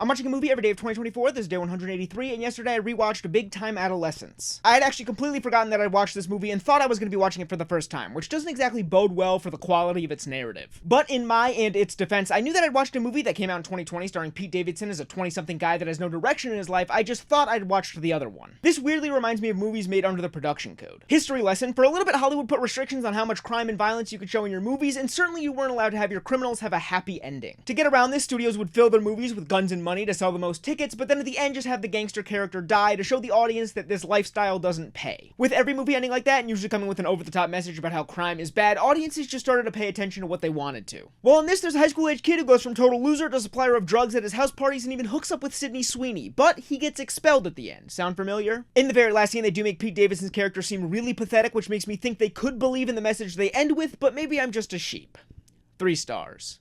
I'm watching a movie every day of 2024, this is day 183, and yesterday I rewatched Big Time Adolescence. I had actually completely forgotten that I'd watched this movie and thought I was going to be watching it for the first time, which doesn't exactly bode well for the quality of its narrative. But in my and its defense, I knew that I'd watched a movie that came out in 2020 starring Pete Davidson as a 20-something guy that has no direction in his life. I just thought I'd watched the other one. This weirdly reminds me of movies made under the production code. History lesson: for a little bit, Hollywood put restrictions on how much crime and violence you could show in your movies, and certainly you weren't allowed to have your criminals have a happy ending. To get around this, studios would fill their movies with guns and money to sell the most tickets, but then at the end just have the gangster character die to show the audience that this lifestyle doesn't pay. With every movie ending like that, and usually coming with an over-the-top message about how crime is bad, audiences just started to pay attention to what they wanted to. Well, in this, there's a high school-age kid who goes from total loser to supplier of drugs at his house parties and even hooks up with Sydney Sweeney, but he gets expelled at the end. Sound familiar? In the very last scene, they do make Pete Davidson's character seem really pathetic, which makes me think they could believe in the message they end with, but maybe I'm just a sheep. 3 stars.